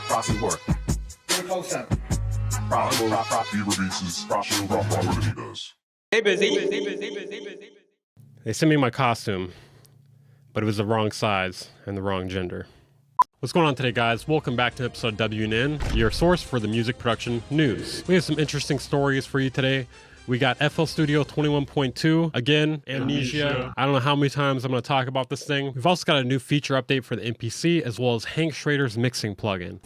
Process work. Close up. He releases. What he does. Hey, busy. They sent me my costume, but it was the wrong size and the wrong gender. What's going on today, guys? Welcome back to episode of WNN, your source for the music production news. We have some interesting stories for you today. We got FL Studio 21.2, again, Amnesia. I don't know how many times I'm going to talk about this thing. We've also got a new feature update for the MPC, as well as Hank Schrader's mixing plugin.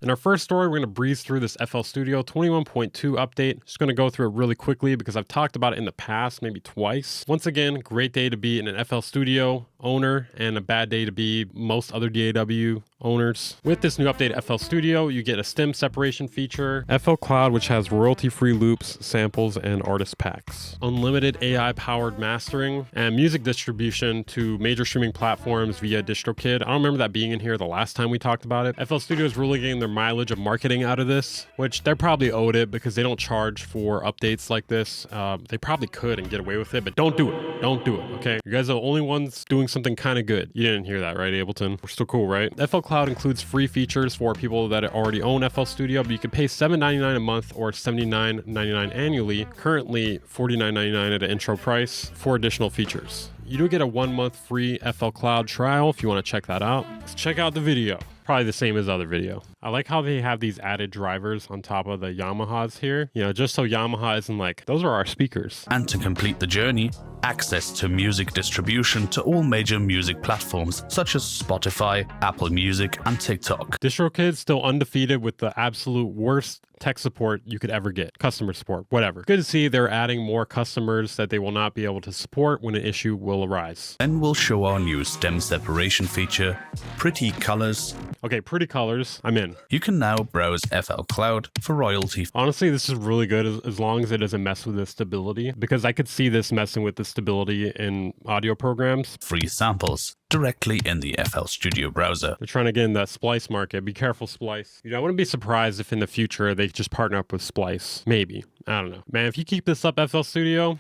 In our first story, we're going to breeze through this FL Studio 21.2 update. Just going to go through it really quickly because I've talked about it in the past, maybe twice. Once again, great day to be an FL Studio owner and a bad day to be most other DAW owners. With this new update FL Studio, you get a stem separation feature, FL Cloud, which has royalty-free loops, samples, and artist packs, unlimited AI-powered mastering, and music distribution to major streaming platforms via DistroKid. I don't remember that being in here the last time we talked about it. FL Studio is really getting their mileage of marketing out of this, which they're probably owed it because they don't charge for updates like this. They probably could and get away with it, but don't do it. Don't do it, okay? You guys are the only ones doing something kind of good. You didn't hear that, right, Ableton? We're still cool, right? FL Cloud includes free features for people that already own FL Studio, but you can pay $7.99 a month or $79.99 annually. Currently $49.99 at an intro price for additional features. You do get a 1-month free FL Cloud trial if you want to check that out. Let's check out the video. Probably the same as other video. I like how they have these added drivers on top of the Yamahas here. You know, just so Yamaha isn't like, those are our speakers. And to complete the journey, access to music distribution to all major music platforms such as Spotify, Apple Music, and TikTok. DistroKid still undefeated with the absolute worst tech support you could ever get. Customer support, whatever. Good to see they're adding more customers that they will not be able to support when an issue will arise. Then we'll show our new stem separation feature, Pretty Colors. Okay, pretty colors. I'm in. You can now browse FL Cloud for royalty. Honestly, this is really good as long as it doesn't mess with the stability, because I could see this messing with the stability in audio programs. Free samples directly in the FL Studio browser. They're trying to get in that Splice market. Be careful, Splice. You know, I wouldn't be surprised if in the future they just partner up with Splice. Maybe. I don't know. Man, if you keep this up, FL Studio,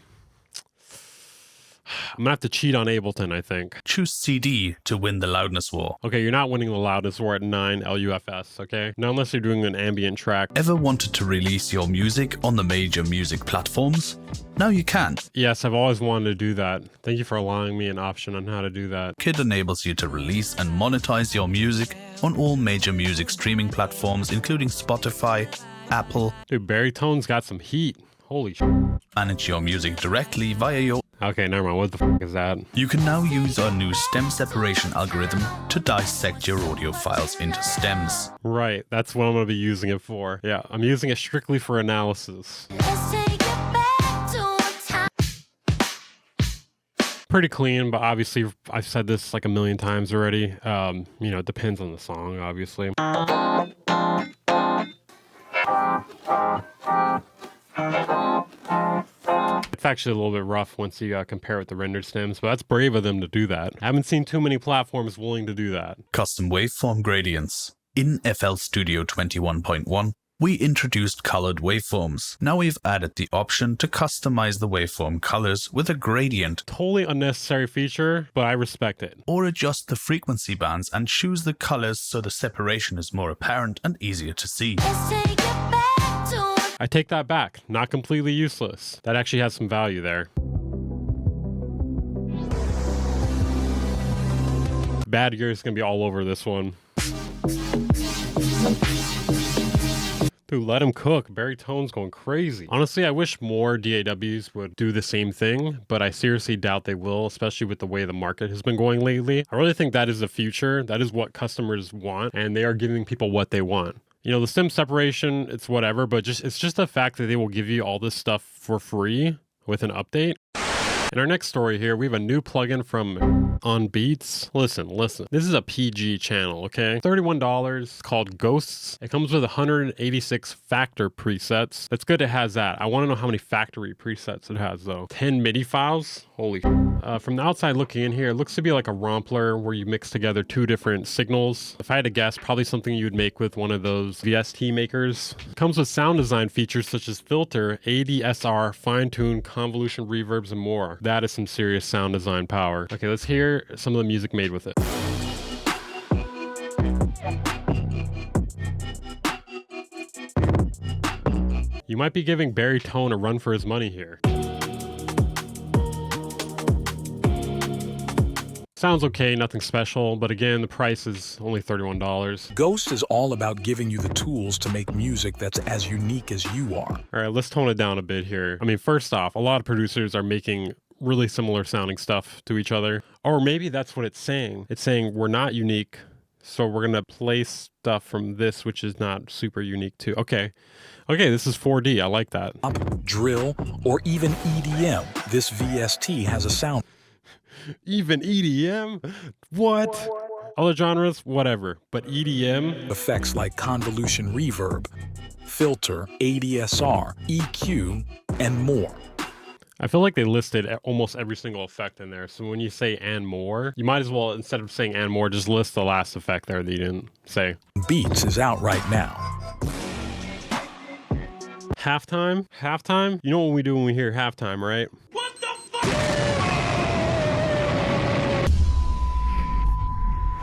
I'm gonna have to cheat on Ableton, I think. Choose CD to win the loudness war. Okay, you're not winning the loudness war at 9 LUFS, okay? Not unless you're doing an ambient track. Ever wanted to release your music on the major music platforms? Now you can. Yes, I've always wanted to do that. Thank you for allowing me an option on how to do that. Kid enables you to release and monetize your music on all major music streaming platforms, including Spotify, Apple. Dude, Baritone's got some heat. Holy shit. Manage your music directly via your... Okay, never mind. What the f is that? You can now use our new stem separation algorithm to dissect your audio files into stems. Right, that's what I'm going to be using it for. Yeah, I'm using it strictly for analysis. Pretty clean, but obviously I've said this like a million times already. You know, it depends on the song, obviously. It's actually a little bit rough once you compare it with the rendered stems, but that's brave of them to do that. I haven't seen too many platforms willing to do that. Custom waveform gradients. In FL Studio 21.1, we introduced colored waveforms. Now we've added the option to customize the waveform colors with a gradient. Totally unnecessary feature, but I respect it. Or adjust the frequency bands and choose the colors so the separation is more apparent and easier to see. I take that back. Not completely useless. That actually has some value there. Bad Gear is going to be all over this one. Dude, let him cook. Baritone's going crazy. Honestly, I wish more DAWs would do the same thing, but I seriously doubt they will, especially with the way the market has been going lately. I really think that is the future. That is what customers want, and they are giving people what they want. You know, the stem separation, it's whatever, but it's just the fact that they will give you all this stuff for free with an update. In our next story here, we have a new plugin from On Beats. Listen. This is a PG channel, okay? $31 called Ghosts. It comes with 186 factor presets. That's good it has that. I want to know how many factory presets it has, though. 10 MIDI files? Holy from the outside looking in here, it looks to be like a Rompler where you mix together two different signals. If I had to guess, probably something you would make with one of those VST makers. It comes with sound design features such as filter, ADSR, fine-tune, convolution reverbs, and more. That is some serious sound design power. Okay, let's hear some of the music made with it. You might be giving Barry Tone a run for his money here. Sounds okay, nothing special, but again, the price is only $31. Ghost is all about giving you the tools to make music that's as unique as you are. All right, let's tone it down a bit here. I mean, first off, a lot of producers are making really similar sounding stuff to each other. Or maybe that's what it's saying. It's saying we're not unique, so we're gonna play stuff from this, which is not super unique too. Okay, this is 4D, I like that. Drill, or even EDM, this VST has a sound. Even EDM? What? Other genres? Whatever. But EDM? Effects like convolution reverb, filter, ADSR, EQ, and more. I feel like they listed almost every single effect in there. So when you say and more, you might as well, instead of saying and more, just list the last effect there that you didn't say. Beats is out right now. Halftime? Halftime? You know what we do when we hear halftime, right? What the fuck?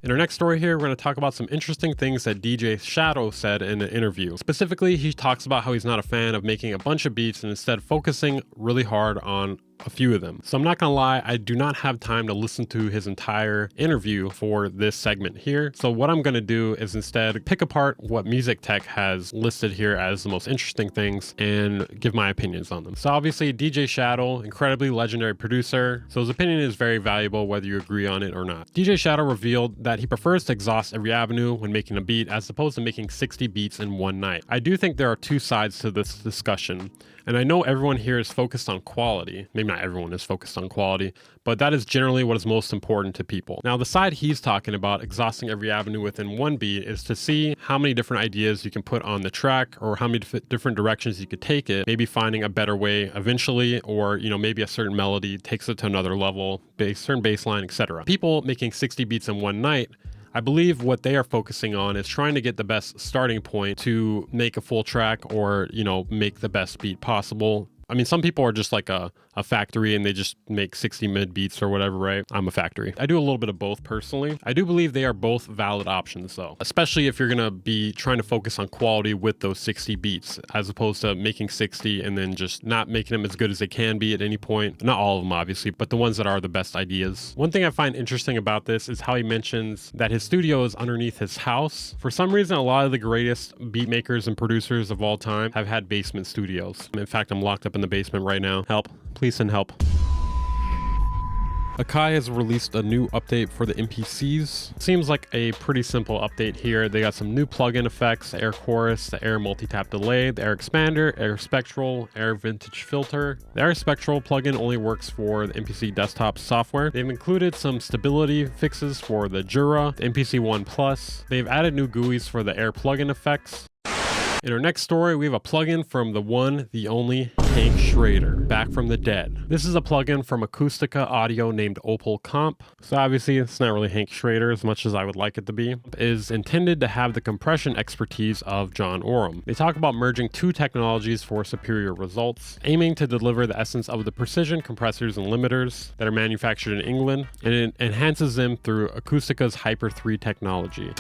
In our next story here, we're going to talk about some interesting things that DJ Shadow said in an interview. Specifically, he talks about how he's not a fan of making a bunch of beats and instead focusing really hard on a few of them. So I'm not gonna lie, I do not have time to listen to his entire interview for this segment here. So what I'm gonna do is instead pick apart what Music Tech has listed here as the most interesting things and give my opinions on them. So obviously DJ Shadow, incredibly legendary producer, so his opinion is very valuable whether you agree on it or not. DJ Shadow revealed that he prefers to exhaust every avenue when making a beat as opposed to making 60 beats in one night. I do think there are two sides to this discussion. And I know everyone here is focused on quality. Maybe not everyone is focused on quality, but that is generally what is most important to people. Now, the side he's talking about, exhausting every avenue within one beat, is to see how many different ideas you can put on the track or how many different directions you could take it, maybe finding a better way eventually, or maybe a certain melody takes it to another level, certain bass line, etc. People making 60 beats in one night, I believe what they are focusing on is trying to get the best starting point to make a full track or, make the best beat possible. I mean, some people are just like a factory and they just make 60 mid beats or whatever, right? I'm a factory. I do a little bit of both personally. I do believe they are both valid options though, especially if you're gonna be trying to focus on quality with those 60 beats as opposed to making 60 and then just not making them as good as they can be at any point. Not all of them obviously, but the ones that are the best ideas. One thing I find interesting about this is how he mentions that his studio is underneath his house. For some reason, a lot of the greatest beat makers and producers of all time have had basement studios. In fact, I'm locked up in the basement right now. Help. Please send help. Akai has released a new update for the MPCs. Seems like a pretty simple update here. They got some new plugin effects, the Air Chorus, the Air Multitap Delay, the Air Expander, Air Spectral, Air Vintage Filter. The Air Spectral plugin only works for the MPC desktop software. They've included some stability fixes for the Jura, the MPC One Plus. They've added new GUIs for the Air plugin effects. In our next story, we have a plugin from the one, the only, Hank SCHRADER, back from the dead. This is a plugin from Acoustica Audio named Opal Comp. So obviously, it's not really Hank SCHRADER as much as I would like it to be. It is intended to have the compression expertise of John Oram. They talk about merging two technologies for superior results, aiming to deliver the essence of the precision compressors and limiters that are manufactured in England, and it enhances them through Acoustica's Hyper 3 technology.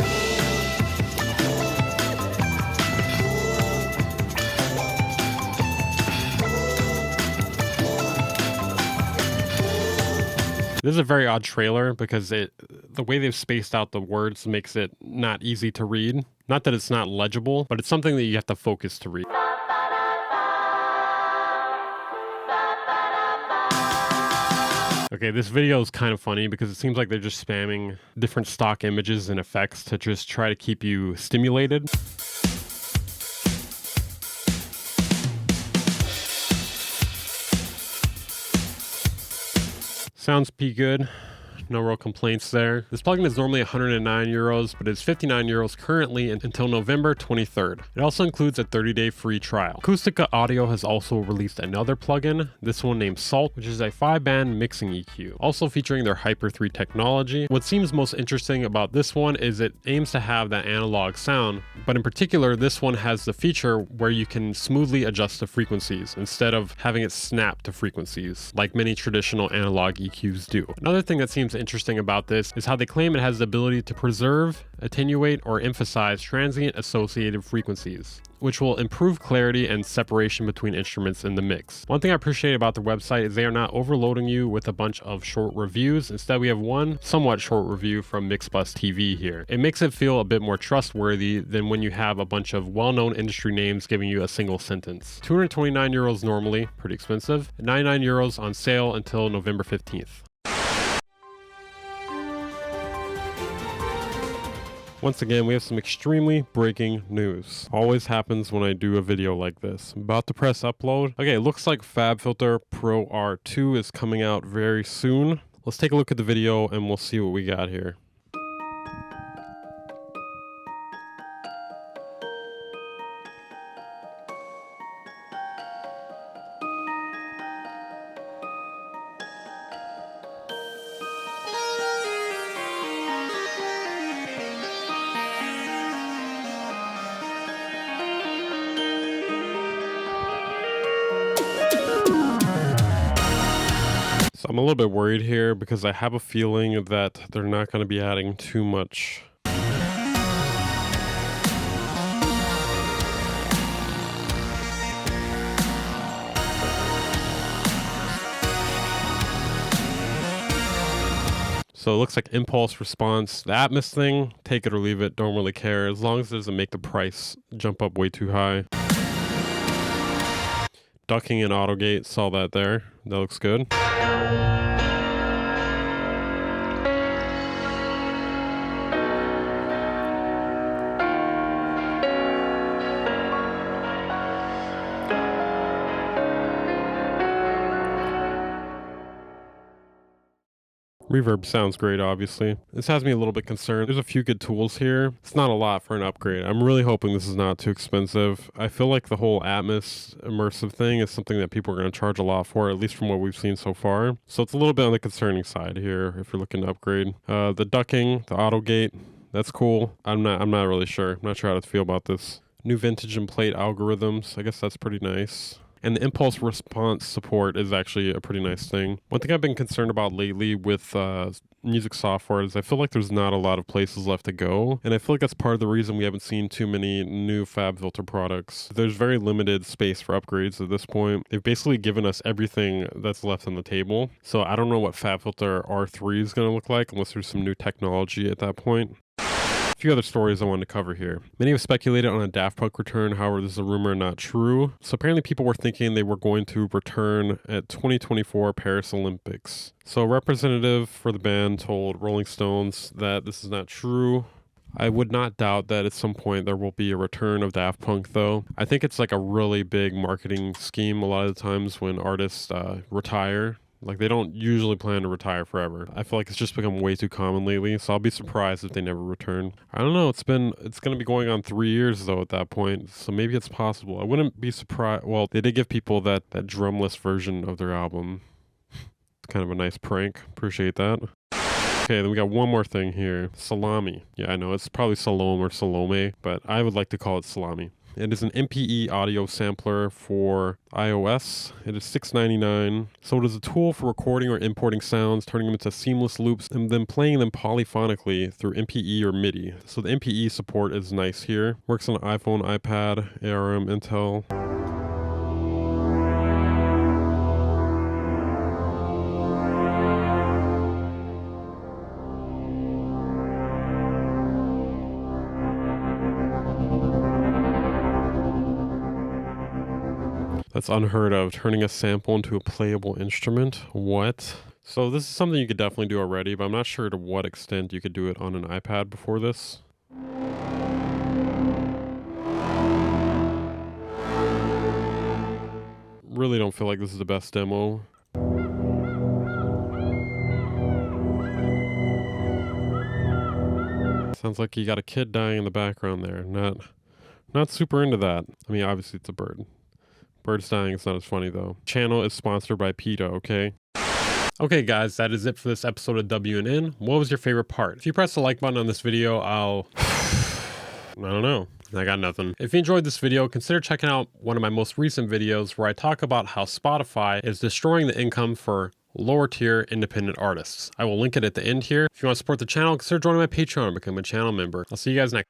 This is a very odd trailer because the way they've spaced out the words makes it not easy to read. Not that it's not legible, but it's something that you have to focus to read. Okay, this video is kind of funny because it seems like they're just spamming different stock images and effects to just try to keep you stimulated. Sounds pretty good. No real complaints there. This plugin is normally 109 euros, but it's 59 euros currently until November 23rd. It also includes a 30-day free trial. Acoustica Audio has also released another plugin, this one named Salt, which is a 5-band mixing EQ, also featuring their Hyper 3 technology. What seems most interesting about this one is it aims to have that analog sound, but in particular, this one has the feature where you can smoothly adjust the frequencies instead of having it snap to frequencies like many traditional analog EQs do. Another thing that seems interesting about this is how they claim it has the ability to preserve, attenuate, or emphasize transient associated frequencies, which will improve clarity and separation between instruments in the mix. One thing I appreciate about the website is they are not overloading you with a bunch of short reviews. Instead, we have one somewhat short review from Mixbus TV here. It makes it feel a bit more trustworthy than when you have a bunch of well-known industry names giving you a single sentence. 229 euros normally, pretty expensive, 99 euros on sale until November 15th. Once again, we have some extremely breaking news. Always happens when I do a video like this. I'm about to press upload. Okay, it looks like Fabfilter Pro-R 2 is coming out very soon. Let's take a look at the video and we'll see what we got here. So I'm a little bit worried here because I have a feeling that they're not going to be adding too much. So it looks like impulse response, the Atmos thing, take it or leave it, don't really care, as long as it doesn't make the price jump up way too high. Ducking and autogate, saw that there. That looks good. Reverb sounds great, obviously. This has me a little bit concerned. There's a few good tools here. It's not a lot for an upgrade. I'm really hoping this is not too expensive. I feel like the whole Atmos immersive thing is something that people are going to charge a lot for, at least from what we've seen so far. So it's a little bit on the concerning side here if you're looking to upgrade. The ducking, the auto gate, that's cool. I'm not really sure. I'm not sure how to feel about this. New vintage and plate algorithms. I guess that's pretty nice. And the impulse response support is actually a pretty nice thing. One thing I've been concerned about lately with music software is I feel like there's not a lot of places left to go. And I feel like that's part of the reason we haven't seen too many new Fabfilter products. There's very limited space for upgrades at this point. They've basically given us everything that's left on the table. So I don't know what Fabfilter R3 is going to look like unless there's some new technology at that point. A few other stories I wanted to cover here. Many have speculated on a Daft Punk return, however this is a rumor, not true. So apparently people were thinking they were going to return at 2024 Paris Olympics. So a representative for the band told Rolling Stones that this is not true. I would not doubt that at some point there will be a return of Daft Punk though. I think it's like a really big marketing scheme a lot of the times when artists retire. Like, they don't usually plan to retire forever. I feel like it's just become way too common lately, so I'll be surprised if they never return. I don't know, it's going to be going on 3 years, though, at that point, so maybe it's possible. I wouldn't be surprised. Well, they did give people that drumless version of their album. It's kind of a nice prank. Appreciate that. Okay, then we got one more thing here. Salami. Yeah, I know, it's probably Salome or Salome, but I would like to call it Salami. It is an MPE audio sampler for iOS. It is $6.99. So it is a tool for recording or importing sounds, turning them into seamless loops, and then playing them polyphonically through MPE or MIDI. So the MPE support is nice here. Works on iPhone, iPad, ARM, Intel. That's unheard of, turning a sample into a playable instrument. What? So this is something you could definitely do already, but I'm not sure to what extent you could do it on an iPad before this. Really don't feel like this is the best demo. Sounds like you got a kid dying in the background there. Not super into that. I mean, obviously it's a bird. Birds dying, it's not as funny though. Channel is sponsored by PETA, okay? Okay guys, that is it for this episode of WNN. What was your favorite part? If you press the like button on this video, I don't know. I got nothing. If you enjoyed this video, consider checking out one of my most recent videos where I talk about how Spotify is destroying the income for lower tier independent artists. I will link it at the end here. If you want to support the channel, consider joining my Patreon and become a channel member. I'll see you guys next.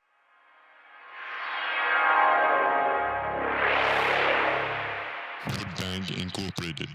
Bang Incorporated.